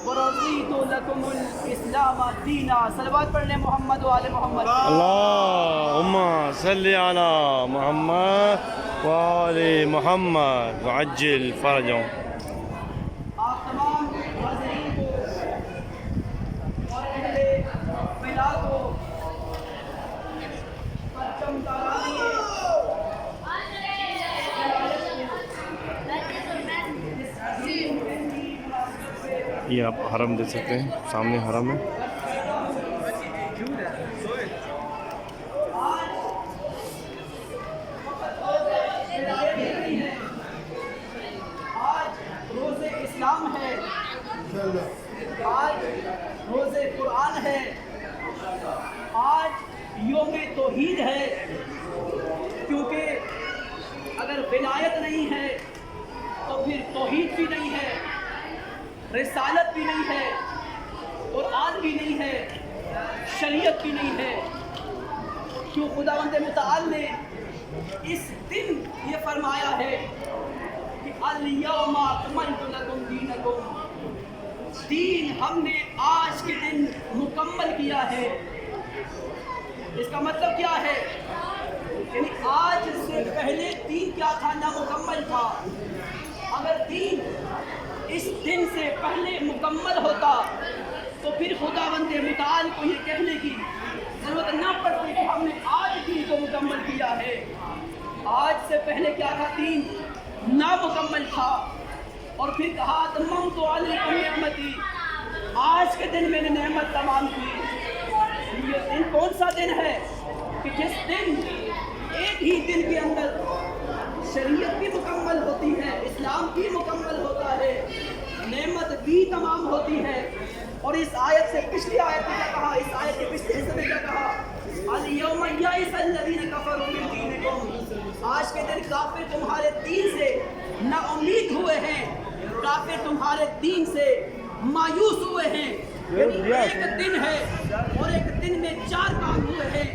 ورضیت لکم الاسلام دینا. صلوات پڑھ لیں محمد و آل محمد. اللہم صلی علی محمد وآل محمد وعجل فرجهم. آپ تمام حاضرین کو اور اہل فلا کو پرچم لہرائیے. یہ آپ حرم دیکھ سکتے ہیں، سامنے حرم ہے. آج روز اسلام ہے، آج روز قرآن ہے، آج یوم توحید ہے. کیونکہ اگر ولایت نہیں ہے تو پھر توحید بھی نہیں ہے، رسالت بھی نہیں ہے، قرآن بھی نہیں ہے، شریعت بھی نہیں ہے. کیوں خداوند متعال نے اس دن یہ فرمایا ہے کہ الیوم اکملت لکم دینکم، دین ہم نے آج کے دن مکمل کیا ہے. اس کا مطلب کیا ہے؟ یعنی آج سے پہلے دین کیا تھا؟ نامکمل تھا. اگر دین اس دن سے پہلے مکمل ہوتا تو پھر خداوند متعال کو یہ کہنے کی ضرورت نہ پڑتی کہ ہم نے آج دین کو مکمل کیا ہے. آج سے پہلے کیا تھا؟ دین نامکمل تھا. اور پھر کہا اتممت علیکم نعمتی، آج کے دن میں نے نعمت تمام کی. یہ دن کون سا دن ہے کہ جس دن ایک ہی دن کے اندر شریعت بھی مکمل ہوتی ہے، اسلام بھی مکمل ہوتا ہے، نعمت بھی تمام ہوتی ہے. اور اس آیت سے پچھلی آیت میں کیا کہا؟ اس آیت کے پچھلے حصے میں کیا کہا؟ الیوم یئس الذین کفروا من دینکم، آج کے دن کافر تمہارے دین سے نا امید ہوئے ہیں، کافر تمہارے دین سے مایوس ہوئے ہیں. یعنی ایک دن ہے اور ایک دن میں 4 کام ہوئے ہیں.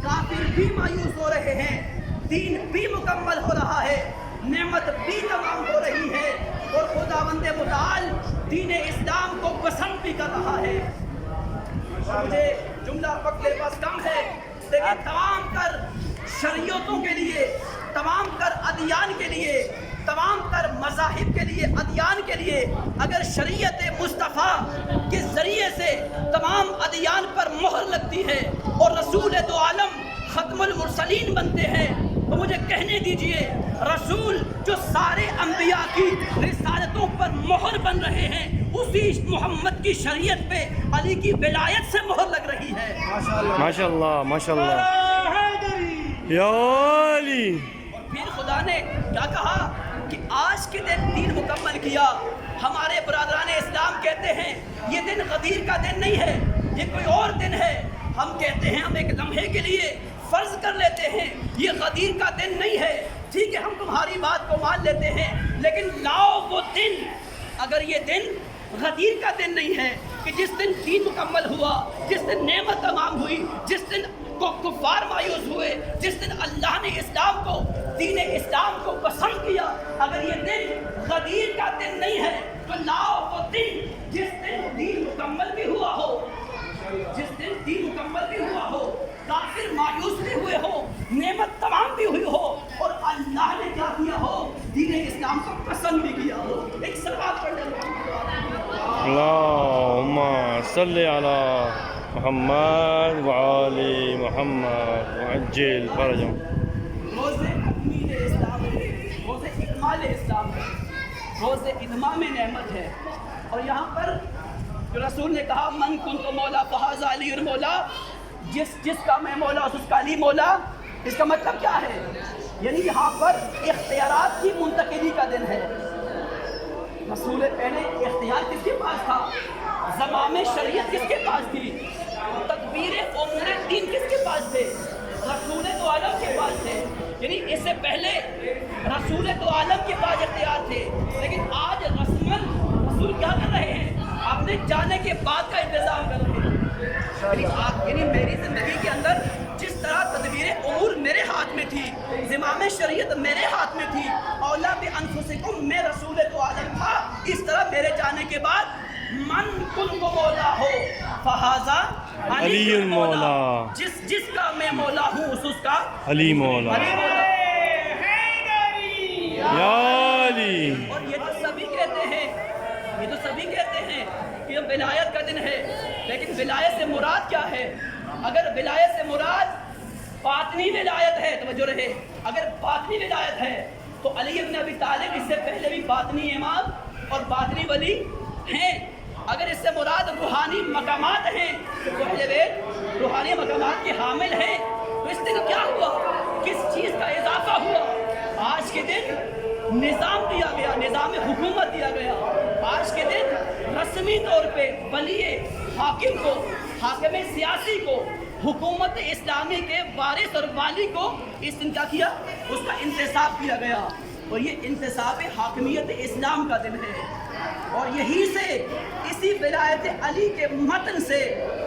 کافر بھی مایوس ہو رہے ہیں، دین بھی مکمل ہو رہا ہے، نعمت بھی تمام ہو رہی ہے، اور خداوند متعال دین اسلام کو پسند بھی کر رہا ہے. مجھے جملہ وقت میرے پاس کم ہے، لیکن تمام تر شریعتوں کے لیے، تمام تر ادیان کے لیے، تمام تر مذاہب کے لیے، ادیان کے لیے اگر شریعت مصطفیٰ کے ذریعے سے تمام ادیان پر مہر لگتی ہے اور رسول دو عالم ختم المرسلین بنتے ہیں، تو مجھے کہنے دیجئے رسول جو سارے انبیاء کی رسالتوں پر مہر بن رہے ہیں، اسی محمد کی شریعت پہ علی کی ولایت سے مہر لگ رہی ہے. ماشاءاللہ ماشاءاللہ یا علی. پھر خدا نے کیا کہا کہ آج کے دن دین مکمل کیا. ہمارے برادران اسلام کہتے ہیں یہ دن غدیر کا دن نہیں ہے، یہ کوئی اور دن ہے. ہم کہتے ہیں، ہم ایک لمحے کے لیے فرض کر لیتے ہیں یہ غدیر کا دن نہیں ہے. ٹھیک ہے، ہم تمہاری بات کو مان لیتے ہیں، لیکن لاؤ وہ دن. اگر یہ دن غدیر کا دن نہیں ہے کہ جس دن دین مکمل ہوا، جس دن نعمت تمام ہوئی، جس دن کو کفار مایوس ہوئے، جس دن اللہ نے اسلام کو، دین اسلام کو پسند کیا، اگر یہ دن غدیر کا دن نہیں ہے تو لاؤ وہ دن جس دن دین مکمل بھی ہوا ہو، جس دن دین مکمل بھی ہوا ہو، کافر مایوس بھی ہوئے ہو، نعمت تمام بھی ہوئی ہو، اور اللہ نے کیا کیا ہو؟ دین اسلام کو پسند بھی کیا ہو. ایک صلوات پڑھ لیں اللہم صلی علی محمد وآل محمد وعجل فرجهم. روز تکمیل اسلام ہے، روز اکمال اسلام ہے، روز اتمام نعمت ہے. اور یہاں پر جو رسول نے کہا من کنت مولا فہذا علی مولا، جس کا میں مولا اس کا علی مولا، اس کا مطلب کیا ہے؟ یعنی یہاں پر اختیارات کی منتقلی کا دن ہے. رسول پہلے اختیار کس کے پاس تھا؟ زمام شریعت کس کے پاس تھی؟ تدبیر امور دین کس کے پاس تھے؟ رسول دو عالم کے پاس تھے. یعنی اس سے پہلے رسول دو عالم کے پاس اختیار تھے، لیکن آج رسول کیا کر رہے ہیں؟ اپنے جانے کے بعد کا انتظام کر رہے ہیں. یعنی میری زندگی کے اندر جس طرح تدبیر امور میرے ہاتھ میں تھی، زمام شریعت میرے ہاتھ میں تھی، اولا بانفسکم میں رسول دو عالم تھا، اس طرح میرے جانے کے بعد من کن کو مولا ہو فہذا علی المولا، جس کا میں مولا ہوں اس کا علی مولا، علی مولا۔ یا علی۔ اور یہ تو سبھی کہتے ہیں کہ ولایت کا دن ہے، لیکن ولایت سے مراد کیا ہے؟ اگر ولایت سے مراد باطنی ولایت ہے، توجہ رہے، اگر باطنی ولایت ہے تو علی ابن ابی طالب اس سے پہلے بھی باطنی امام اور باطنی ولی ہیں۔ اگر اس سے مراد روحانی مقامات ہیں تو اہل بیت روحانی مقامات کے حامل ہیں۔ تو اس دن کیا ہوا؟ کس چیز کا اضافہ ہوا؟ آج کے دن نظام دیا گیا، نظام حکومت دیا گیا۔ آج کے دن رسمی طور پہ ولی حاکم کو، حاکم سیاسی کو، حکومت اسلامی کے وارث اور والی کو اس دن کیا کیا؟ اس کا انتصاب کیا گیا، اور یہ انتصاب حاکمیت اسلام کا دن ہے۔ اور یہی سے اسی ولایت علی کے متن سے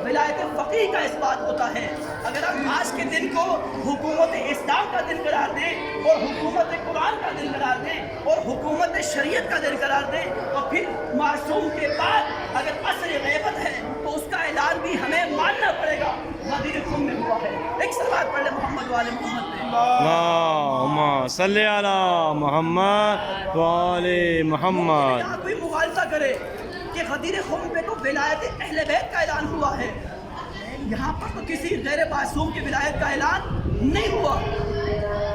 ولایت فقیہ کا اس بات ہوتا ہے۔ اگر ہم آج کے دن کو حکومت اسلام کا دن قرار دیں اور حکومت قرآن کا دن قرار دیں اور حکومت شریعت کا دن قرار دیں، تو پھر معصوم کے بعد اگر عصر غیبت ہے تو اس کا اعلان بھی ہمیں ماننا پڑے گا۔ غدیر خم میں ہوا ہے۔ ایک صلوات پڑھ لیں محمد وآل محمد پہ۔ اللہم صلی علی محمد وآل محمد۔ یہاں کوئی مغالطہ کرے کہ غدیر خم پہ تو ولایت اہل بیت کا اعلان ہوا ہے، یہاں پر تو کسی غیر معصوم کی ولایت کا اعلان نہیں ہوا۔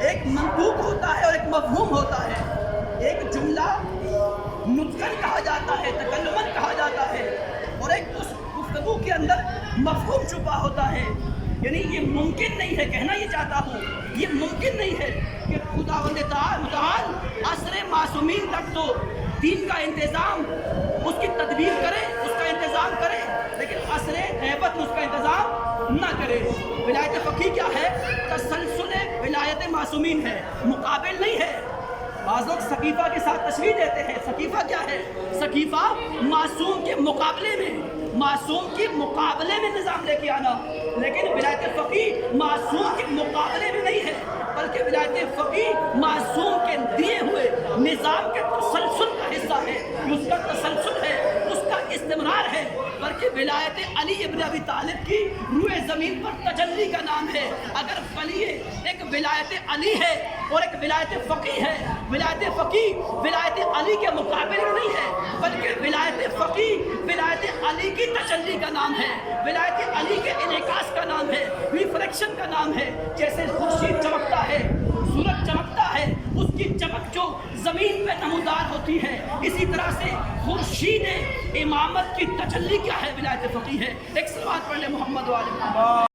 ایک منطوق ہوتا ہے اور ایک مفہوم ہوتا ہے۔ ایک جملہ نطقاً کہا جاتا ہے، تکلماً کہا جاتا ہے، اور ایک اس گفتگو کے اندر مفہوم چھپا ہوتا ہے۔ یعنی یہ ممکن نہیں ہے، کہنا یہ چاہتا ہوں، یہ ممکن نہیں ہے کہ خداوند متعال عصر معصومین تک تو دین کا انتظام، اس کی تدبیر کرے، اس کا انتظام کرے، لیکن عصر غیبت میں اس کا انتظام نہ کرے۔ ولایت فقیہ کیا ہے؟ تسلسل ولایت معصومین ہے، مقابل نہیں ہے۔ بعض لوگ سقیفہ کے ساتھ تشریح دیتے ہیں۔ سقیفہ کیا ہے؟ سقیفہ معصوم کے مقابلے میں، معصوم کے مقابلے میں نظام لے کے آنا، لیکن ولایت فقیہ معصوم کے مقابلے میں نہیں ہے، بلکہ ولایت فقیہ معصوم کے دیے ہوئے نظام کے تسلسل کا حصہ ہے، اس کا تسلسل ہے، اس کا استمرار ہے۔ بلکہ ولایت علی ابن ابی طالب کی روئے زمین پر تجلی کا نام ہے۔ اگر ولی ایک ولایت علی ہے اور ایک ولایت فقیہ ہے، ولایت فقیہ ولایت علی کے مقابلے میں نہیں ہے، بلکہ ولایت فقیہ ولایت علی کی تجلی کا نام ہے، ولایت علی کے انعکاس کا نام ہے، ریفلیکشن کا نام ہے۔ جیسے خورشید چمکتا ہے، سورج چمکتا ہے، اس کی چمک جو زمین پہ نمودار ہوتی ہے، اسی طرح سے خورشید امامت کی تجلی کیا ہے؟ ولایت فقیہ ہے۔ ایک صلوات پڑھ لیں محمد وآل محمد۔